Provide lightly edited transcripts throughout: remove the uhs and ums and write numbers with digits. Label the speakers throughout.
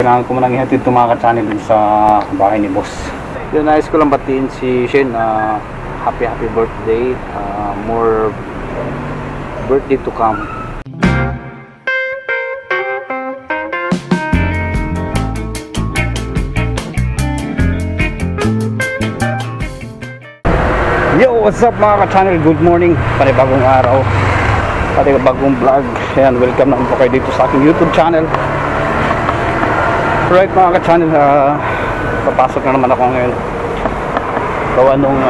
Speaker 1: Kailangan ko manang ihatid itong mga ka-channel dun sa bahay ni boss. Yun, nais ko lang batiin si Shen. Happy birthday. More birthday to come. Yo, what's up mga ka-channel? Good morning. Panibagong araw, panibagong vlog. Ayan, welcome naman po kayo dito sa aking YouTube channel. Right mga ka-channel, papasok na naman ako ngayon. Gawa nung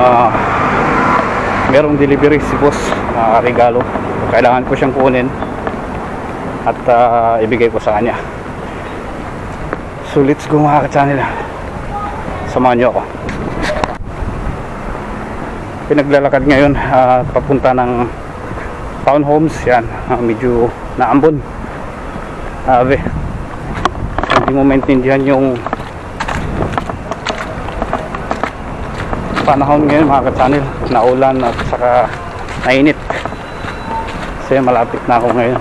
Speaker 1: merong delivery si boss na regalo. Kailangan ko siyang kunin at ibigay ko sa kanya. So let's go mga ka-channel. Samahan niyo ako. Pinaglalakad ngayon papunta ng townhomes. Yan, medyo naambon. Hindi mo maintindihan yung panahon ngayon mga ka-channel. Naulan at saka nainit. So malapit na ako ngayon.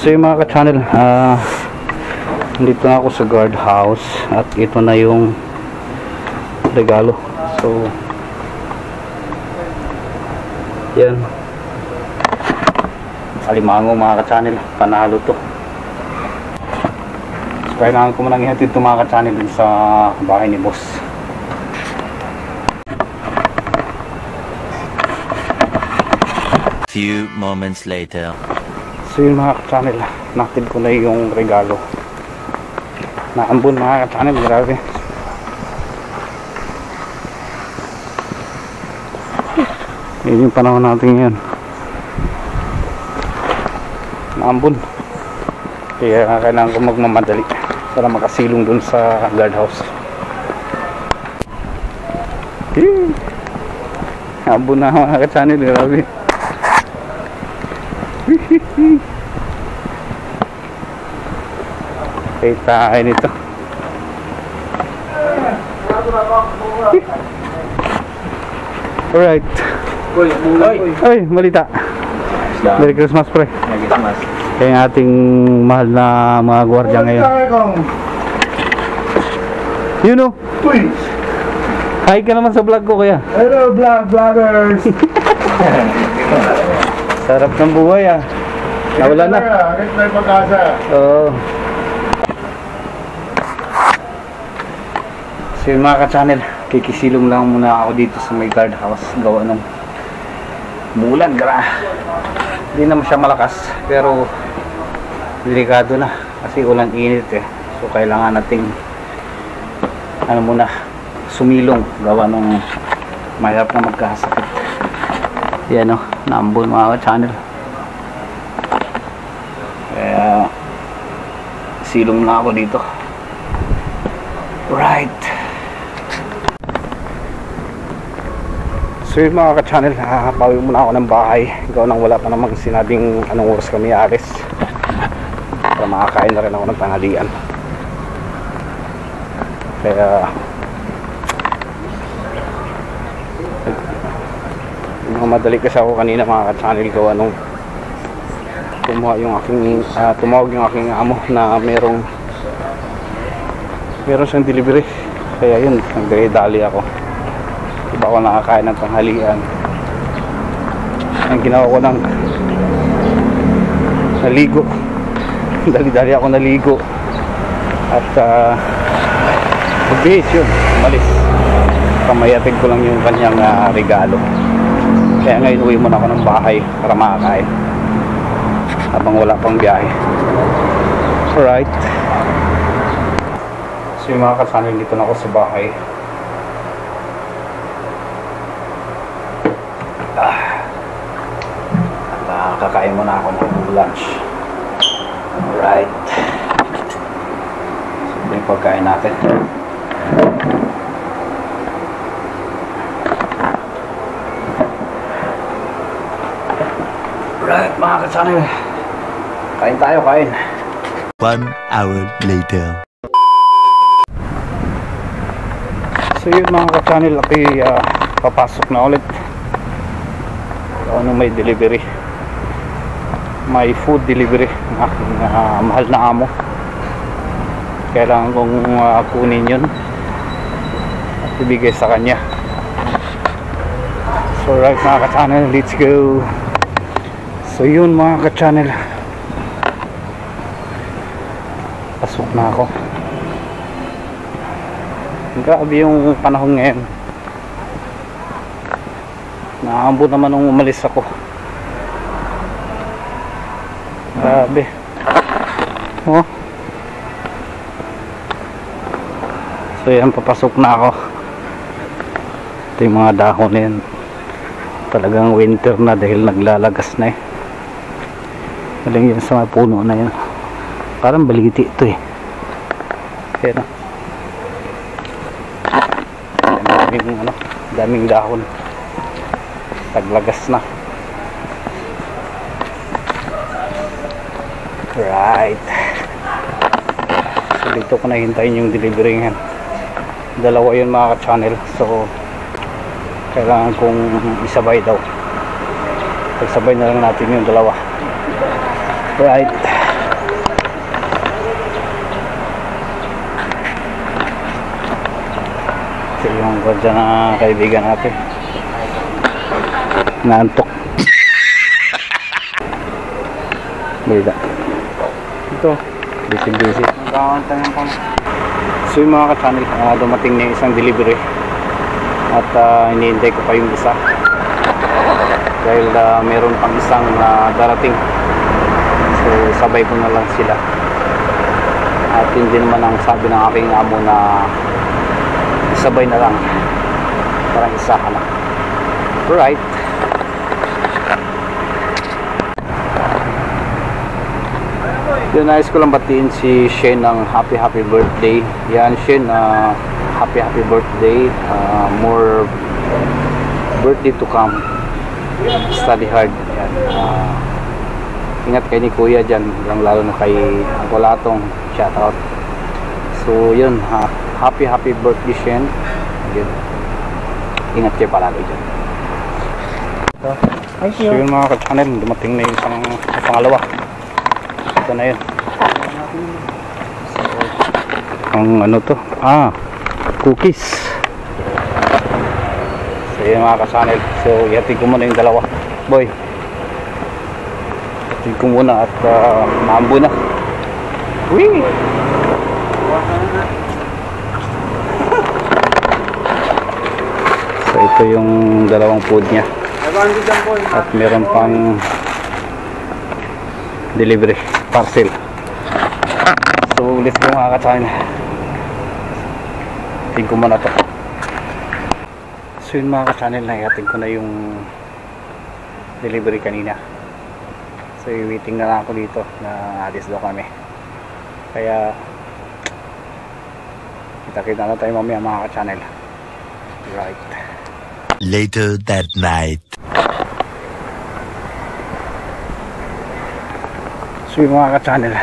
Speaker 1: So yung mga ka-channel, dito na ako sa guard house at ito na yung regalo. So yan, alimango mga ka-channel, panalo to. So kailangan ko manang ihatid itong mga ka-channel dun sa bahay ni boss.
Speaker 2: Few moments later.
Speaker 1: So yun mga ka-channel, natin ko na yung regalo. Naambon mga ka-channel, grabe. Yun yung panahon natin ngayon. Naambon. Kaya kailangan ko magmamadali para makasilong dun sa guardhouse. Naambon na mga ka-channel, grabe. Okay, tayo nito. Alright. Oy, malita. Merry Christmas, pre.
Speaker 2: Merry Christmas.
Speaker 1: Kaya yung ating mahal na mga gwardiya ngayon. You know?
Speaker 3: Uy!
Speaker 1: Hi ka naman sa vlog ko kaya.
Speaker 3: Hello vloggers!
Speaker 1: Sarap ng buhay ah. Nawala na.
Speaker 3: Kahit may pag-asa.
Speaker 1: Oo. So yung mga ka-channel, kikisilong lang muna ako dito sa may guard house. Gawa ng mulan, hindi naman siya malakas, pero delikado na kasi ulan init eh. So kailangan nating muna sumilong, gawa ng mahirap na magkasakit. Yan o, naambon mga ka-channel. Kaya silong na ako dito. Right. So yun mga ka-channel, pawi muna ako ng bahay. Gawa nang wala pa namang sinabing anong oras kami aalis, para makakain na rin ako ng tanghalian. Kaya madali kasi ako kanina mga ka-channel. Gawa nung tumawag yung aking amo na meron siyang delivery. Kaya yun, nagdali ako. Iba ako nakakain ng tanghalian. Ang ginawa ko ng naligo. Dali-dali ako naligo. At pagbihis yun, umalis. Pamayatid ko lang yung kanyang regalo. Kaya ngayon uwi muna ako ng bahay para makakain habang wala pang biyahe. Alright. So yung mga ka-channel, dito na ako sa bahay. Kakain muna ako ng lunch. Alright. So yung pagkain natin. Alright mga ka-channel, kain tayo, kain.
Speaker 2: 1 hour later.
Speaker 1: So yun mga ka-channel, ako'y papasok na ulit. Ano may delivery. may food delivery ng aking mahal na amo. Kailangan kong kunin yun at ibigay sa kanya. So right mga ka-channel, let's go. So yun mga ka-channel, pasok na ako. Grabe yung panahon ngayon. Naambot naman nung umalis ako. Grabe. Oh. So yan, papasok na ako. Ito yung mga dahon na yan. Talagang winter na dahil naglalagas na eh. Galing yan sa mga puno na yan. Parang baliti ito eh. Yan, daming dahon. Taglagas na. Right. So dito ko na hintayin yung delivery yan. Dalawa yun mga ka-channel. So kailangan kong isabay daw. Pagsabay na lang natin yung dalawa. Right. So yung kwadya na kaibigan natin. Naantok. Bida. Ito. Busy. So yung mga ka-channel, dumating na isang delivery. At iniintay ko pa yung isa. Dahil meron pang isang darating. So sabay ko na lang sila. At hindi naman ang sabi ng aking amo na isabay na lang. Parang isahan na. Right. Yun, nais ko lang batiin si Shane ng happy birthday. Yan Shane, happy birthday. More birthday to come. Study hard. Yan. Ingat kay ni Kuya dyan, lalo na kay Uncle Atong. Shout out. So yun, happy birthday Shane. Yun. Ingat kayo palagi dyan.
Speaker 3: Thank
Speaker 1: So yun mga ka-channel, dumating na yung pangalawa. Ito na yun. Ang ano to? Cookies. So yun mga ka-channel. So ihatid ko muna yung dalawa. Boy, ihatid ko muna at maambo na. Wee! So ito yung dalawang food niya. At meron pang delivery parcel. So let's go mga ka-channel. Tingin ko muna to. So yun mga ka-channel, naihating ko na yung delivery kanina. So waiting na lang ako dito na alis daw kami. Kaya kita-kita na tayo mamaya mga ka-channel. Right.
Speaker 2: Later that night.
Speaker 1: So yung mga ka-channel,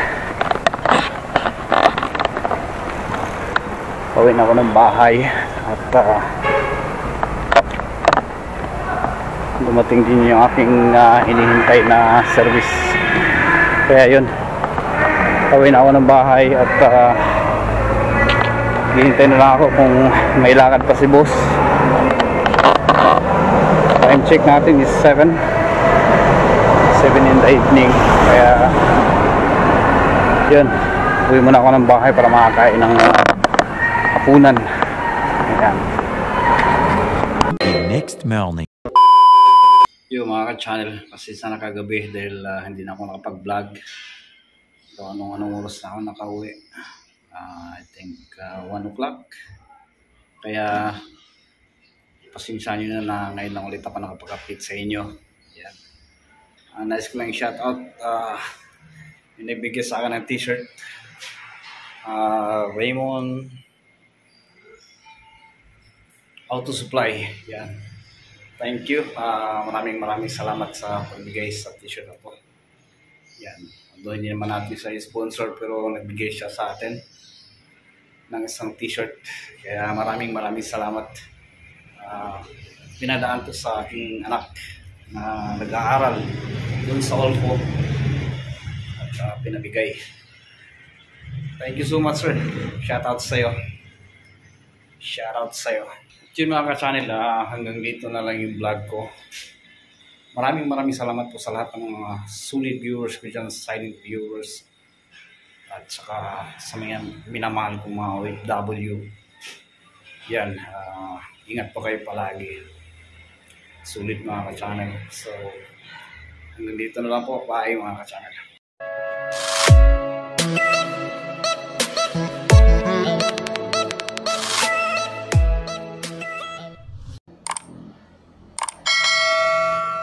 Speaker 1: pawin ako ng bahay at dumating din yung aking hinihintay na service. Kaya yun, pawin ako ng bahay at hihintay na lang ako kung may lakad pa si boss. Time check natin is 7 in the evening. Kaya yun, uwi muna ako ng bahay para makakain ng hapunan. Ayan.
Speaker 2: The next morning.
Speaker 1: Yung mga ka-channel, kasi sana kagabi dahil hindi na ako nakapag-vlog. So anong oras na ako nakauwi? I think 1 o'clock. Kaya pasensya nyo na ngayon lang ulit ako nakapag-update sa inyo. Yan. Nais ko lang shoutout. Inibigay sa akin ng t-shirt. Raymond Auto Supply. Yan. Thank you. Maraming salamat sa pagbigay sa t-shirt na po. Yan. Although hindi naman natin sa sponsor pero nagbigay siya sa atin ng isang t-shirt. Kaya maraming salamat. Pinadaan to sa aking anak na nag-aaral dun sa Olfo. sa pinabigay. Thank you so much, sir. Shoutout sa'yo. Shoutout sa'yo. At yun mga ka-channel, hanggang dito na lang yung vlog ko. Maraming salamat po sa lahat ng mga solid viewers ko dyan, silent viewers. At saka sa mga minamahal kong mga OFW. Yan, ingat po kayo palagi. Sulit mga ka-channel. So, hanggang dito na lang po. Bye mga ka-channel.